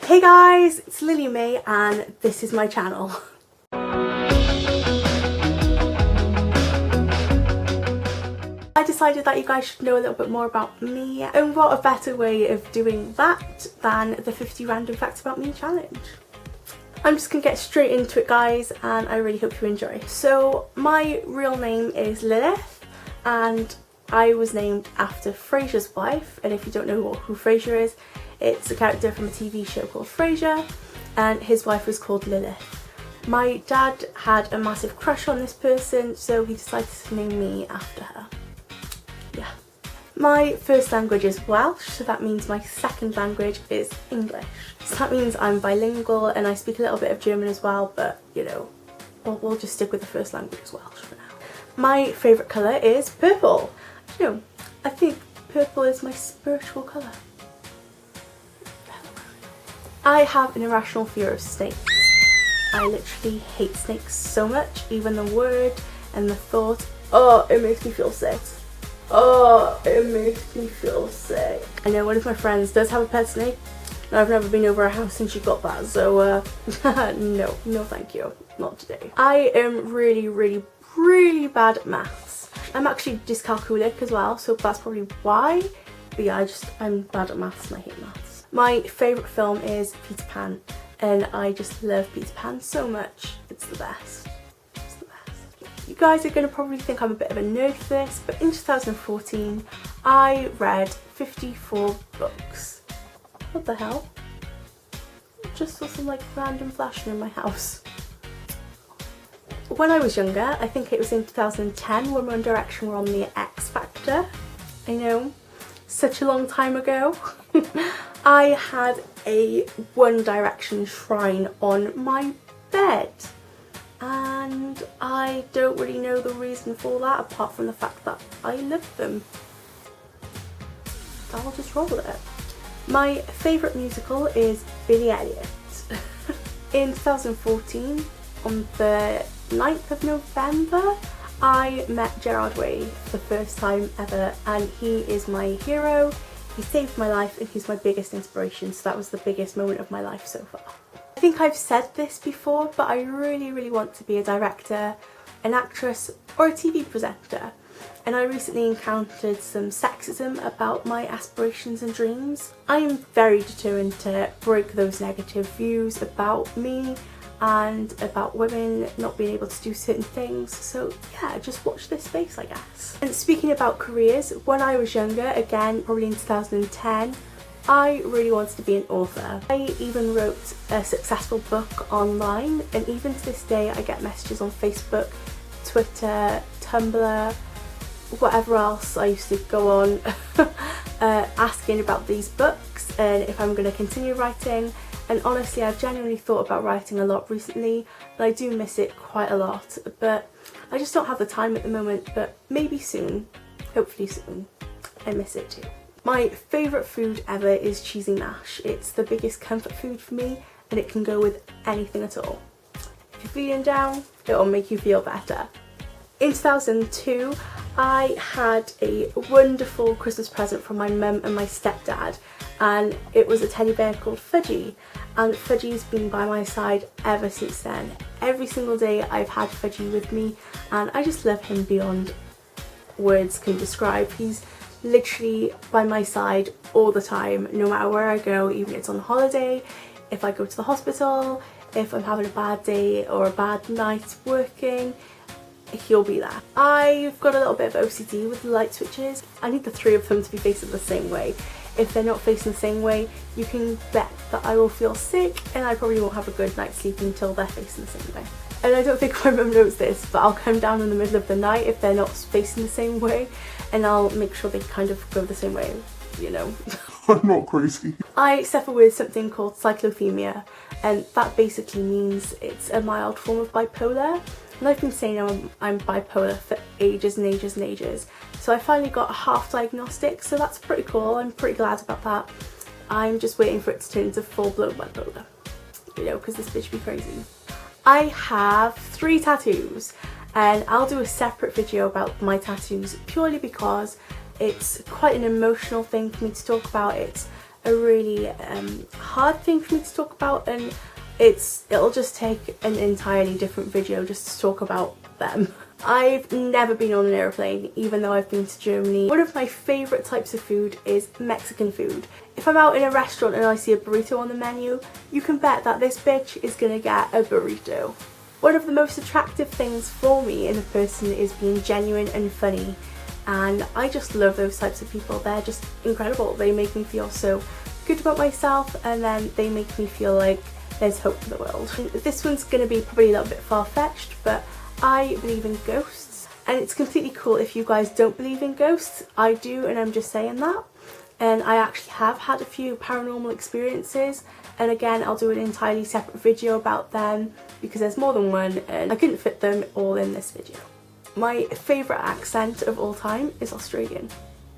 Hey guys, it's Lily May and this is my channel. I decided that you guys should know a little bit more about me, and what a better way of doing that than the 50 random facts about me challenge. I'm just gonna get straight into it guys, and I really hope you enjoy. So my real name is Lilith and I was named after Frasier's wife, and if you don't know who Frasier is, it's a character from a TV show called Frasier, and his wife was called Lilith. My dad had a massive crush on this person, so he decided to name me after her. Yeah. My first language is Welsh, so that means my second language is English. So that means I'm bilingual and I speak a little bit of German as well, but you know, we'll just stick with the first language as Welsh for now. My favourite colour is purple. You know, I think purple is my spiritual colour. I have an irrational fear of snakes. I literally hate snakes so much, even the word and the thought, oh, it makes me feel sick. Oh, it makes me feel sick. I know one of my friends does have a pet snake. I've never been over her house since she got that, so no thank you, not today. I am really bad at maths. I'm actually dyscalculic as well, so that's probably why. But yeah, I'm bad at maths and I hate maths. My favourite film is Peter Pan, and I just love Peter Pan so much. It's the best. It's the best. You guys are going to probably think I'm a bit of a nerd for this, but in 2014 I read 54 books. What the hell? Just saw some like random flashing in my house. When I was younger, I think it was in 2010 when One Direction were on the X Factor. I know, such a long time ago. I had a One Direction shrine on my bed, and I don't really know the reason for that apart from the fact that I love them. I'll just roll with it. My favourite musical is Billy Elliot. In 2014, on the 9th of November, I met Gerard Way for the first time ever, and he is my hero. He saved my life and he's my biggest inspiration, so that was the biggest moment of my life so far. I think I've said this before, but I really want to be a director, an actress or a TV presenter. And I recently encountered some sexism about my aspirations and dreams. I am very determined to break those negative views about me and about women not being able to do certain things, so yeah, just watch this space I guess. And speaking about careers, when I was younger, again probably in 2010, I really wanted to be an author. I even wrote a successful book online, and even to this day I get messages on Facebook, Twitter, Tumblr, whatever else I used to go on asking about these books and if I'm going to continue writing. And honestly, I've genuinely thought about writing a lot recently, and I do miss it quite a lot, but I just don't have the time at the moment, but maybe soon, hopefully soon. I miss it too. My favourite food ever is cheesy mash. It's the biggest comfort food for me, and it can go with anything at all. If you're feeling down, it'll make you feel better. In 2002, I had a wonderful Christmas present from my mum and my stepdad, and it was a teddy bear called Fudgy, and Fudgy's been by my side ever since then. Every single day I've had Fudgy with me, and I just love him beyond words can describe. He's literally by my side all the time, no matter where I go, even if it's on holiday, if I go to the hospital, if I'm having a bad day or a bad night working, he'll be there. I've got a little bit of OCD with the light switches. I need the three of them to be facing the same way. If they're not facing the same way, you can bet that I will feel sick and I probably won't have a good night's sleep until they're facing the same way. And I don't think my mum knows this, but I'll come down in the middle of the night if they're not facing the same way, and I'll make sure they kind of go the same way, you know. I'm not crazy. I suffer with something called cyclothymia, and that basically means it's a mild form of bipolar. And I've been saying I'm bipolar for ages and ages and ages. So I finally got a half diagnostic, so that's pretty cool. I'm pretty glad about that. I'm just waiting for it to turn into full-blown bipolar, you know, because this bitch be crazy. I have 3 tattoos, and I'll do a separate video about my tattoos purely because it's quite an emotional thing for me to talk about. It's a really hard thing for me to talk about, and it'll just take an entirely different video just to talk about them. I've never been on an aeroplane, even though I've been to Germany. One of my favourite types of food is Mexican food. If I'm out in a restaurant and I see a burrito on the menu, you can bet that this bitch is gonna get a burrito. One of the most attractive things for me in a person is being genuine and funny, and I just love those types of people. They're just incredible. They make me feel so good about myself, and then they make me feel like there's hope for the world. This one's gonna be probably a little bit far-fetched, but I believe in ghosts, and it's completely cool if you guys don't believe in ghosts. I do, and I'm just saying that. And I actually have had a few paranormal experiences, and again I'll do an entirely separate video about them because there's more than one and I couldn't fit them all in this video. My favourite accent of all time is Australian.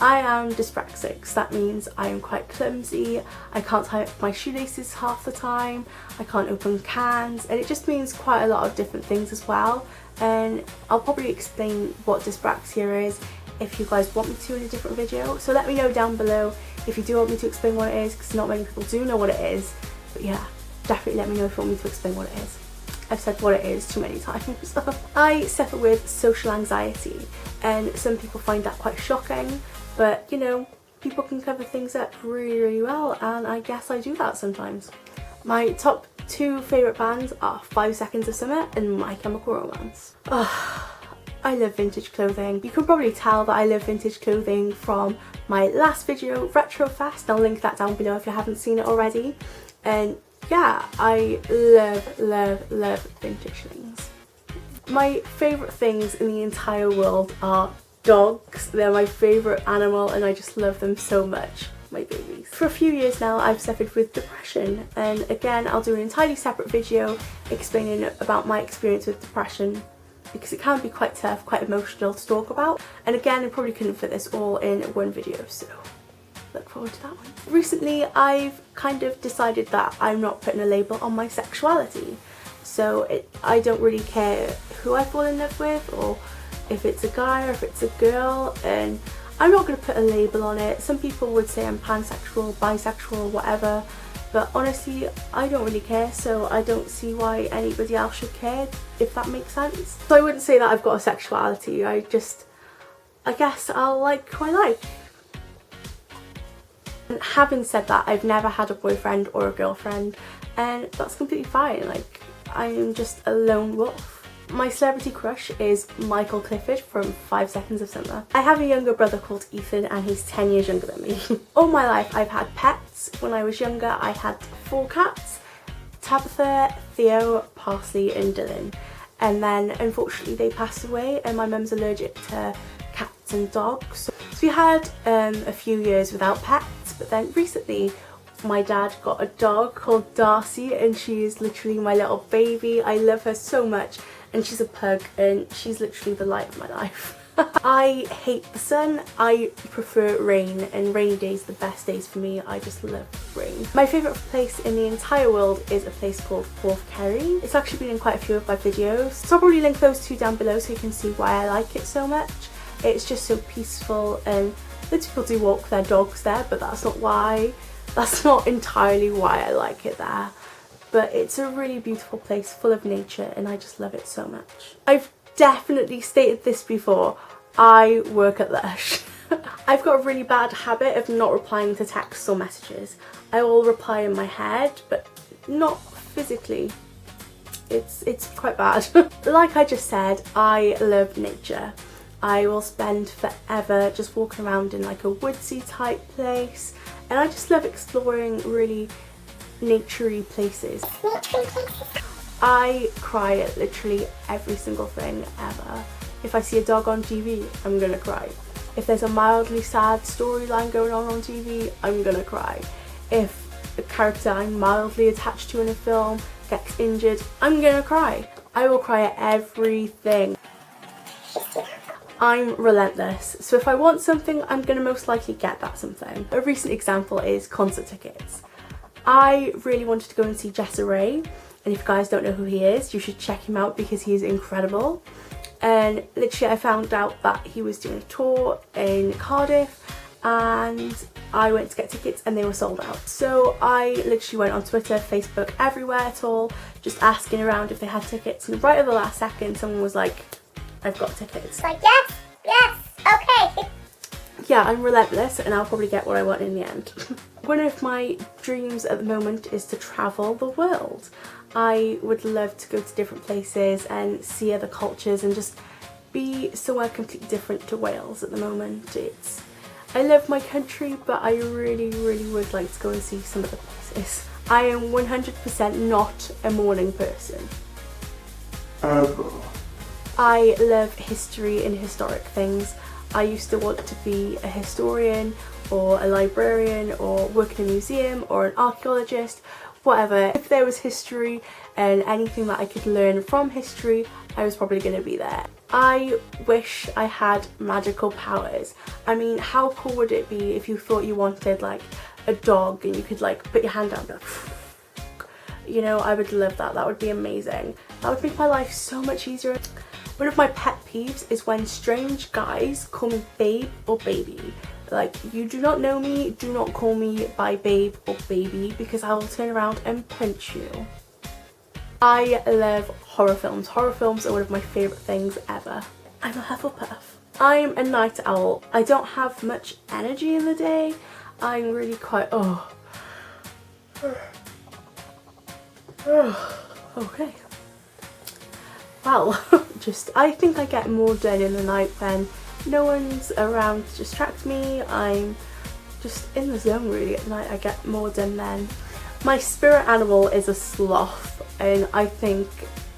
I am dyspraxic, so that means I am quite clumsy, I can't tie up my shoelaces half the time, I can't open cans, and it just means quite a lot of different things as well, and I'll probably explain what dyspraxia is if you guys want me to in a different video. So let me know down below if you do want me to explain what it is, because not many people do know what it is, but yeah, definitely let me know if you want me to explain what it is. I've said what it is too many times. I suffer with social anxiety, and some people find that quite shocking, but you know, people can cover things up really well, and I guess I do that sometimes. My top two favourite bands are 5 Seconds of Summer and My Chemical Romance. I love vintage clothing. You can probably tell that I love vintage clothing from my last video, Retrofest. I'll link that down below if you haven't seen it already. And yeah, I love vintage things. My favourite things in the entire world are dogs. They're my favourite animal and I just love them so much. My babies. For a few years now I've suffered with depression, and again I'll do an entirely separate video explaining about my experience with depression, because it can be quite tough, quite emotional to talk about, and again I probably couldn't fit this all in one video, so look forward to that one. Recently I've kind of decided that I'm not putting a label on my sexuality, so I don't really care who I fall in love with, or if it's a guy or if it's a girl, and I'm not going to put a label on it. Some people would say I'm pansexual, bisexual, whatever, but honestly I don't really care, so I don't see why anybody else should care, if that makes sense. So I wouldn't say that I've got a sexuality, I guess I'll like who I like. And having said that, I've never had a boyfriend or a girlfriend, and that's completely fine. Like, I'm just a lone wolf. My celebrity crush is Michael Clifford from 5 Seconds of Summer. I have a younger brother called Ethan, and he's 10 years younger than me. All my life I've had pets. When I was younger I had 4 cats, Tabitha, Theo, Parsley and Dylan. And then unfortunately they passed away, and my mum's allergic to cats and dogs. So we had a few years without pets, but then recently my dad got a dog called Darcy, and she is literally my little baby. I love her so much, and she's a pug, and she's literally the light of my life. I hate the sun, I prefer rain, and rainy days are the best days for me. I just love rain. My favourite place in the entire world is a place called Porth Kerry. It's actually been in quite a few of my videos, so I'll probably link those two down below so you can see why I like it so much. It's just so peaceful, and loads of people do walk their dogs there, but that's not entirely why I like it there. But it's a really beautiful place full of nature, and I just love it so much. I've definitely stated this before, I work at Lush. I've got a really bad habit of not replying to texts or messages. I will reply in my head, but not physically. It's quite bad. Like I just said, I love nature. I will spend forever just walking around in like a woodsy type place, and I just love exploring really naturey places. I cry at literally every single thing ever. If I see a dog on TV, I'm gonna cry. If there's a mildly sad storyline going on TV, I'm gonna cry. If a character I'm mildly attached to in a film gets injured, I'm gonna cry. I will cry at everything. I'm relentless, so if I want something, I'm gonna most likely get that something. A recent example is concert tickets. I really wanted to go and see Jessa Ray, and if you guys don't know who he is, you should check him out because he's incredible. And literally I found out that he was doing a tour in Cardiff, and I went to get tickets and they were sold out. So I literally went on Twitter, Facebook, everywhere at all, just asking around if they had tickets, and right at the last second someone was like, I've got tickets. Like, yes, okay. Yeah, I'm relentless and I'll probably get what I want in the end. One of my dreams at the moment is to travel the world. I would love to go to different places and see other cultures and just be somewhere completely different to Wales at the moment. I love my country, but I really would like to go and see some other places. I am 100% not a morning person. I love history and historic things. I used to want to be a historian or a librarian or work in a museum or an archaeologist, whatever. If there was history and anything that I could learn from history, I was probably going to be there. I wish I had magical powers. I mean, how cool would it be if you thought you wanted like a dog and you could like put your hand down and go, you know, I would love that. That would be amazing. That would make my life so much easier. One of my pet peeves is when strange guys call me babe or baby. Like, you do not know me, do not call me by babe or baby, because I will turn around and punch you. I love horror films. Horror films are one of my favourite things ever. I'm a Hufflepuff. I'm a night owl. I don't have much energy in the day. I'm really quite, okay. Well, I think I get more done in the night when no one's around to distract me. I'm just in the zone really at night. I get more done then. My spirit animal is a sloth, and I think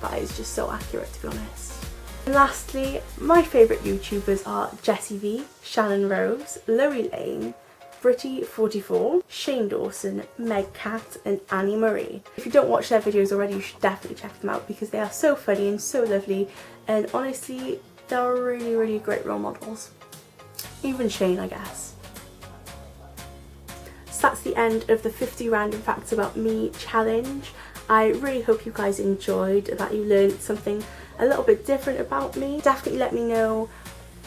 that is just so accurate, to be honest. And lastly, my favourite YouTubers are Jessie V, Shannon Rose, Loey Lane, Britty44, Shane Dawson, Meg Cat and Annie Marie. If you don't watch their videos already, you should definitely check them out because they are so funny and so lovely, and honestly they're really great role models. Even Shane, I guess. So that's the end of the 50 random facts about me challenge. I really hope you guys enjoyed, that you learned something a little bit different about me. Definitely let me know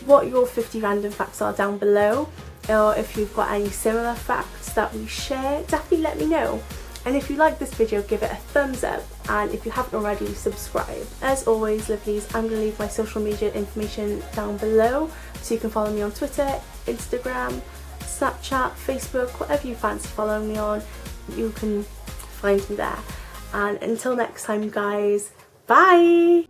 what your 50 random facts are down below, or if you've got any similar facts that we share, definitely let me know. And if you like this video, give it a thumbs up, and if you haven't already, subscribe. As always, lovelies, I'm going to leave my social media information down below, so you can follow me on Twitter, Instagram, Snapchat, Facebook, whatever you fancy following me on, you can find me there. And until next time guys, bye!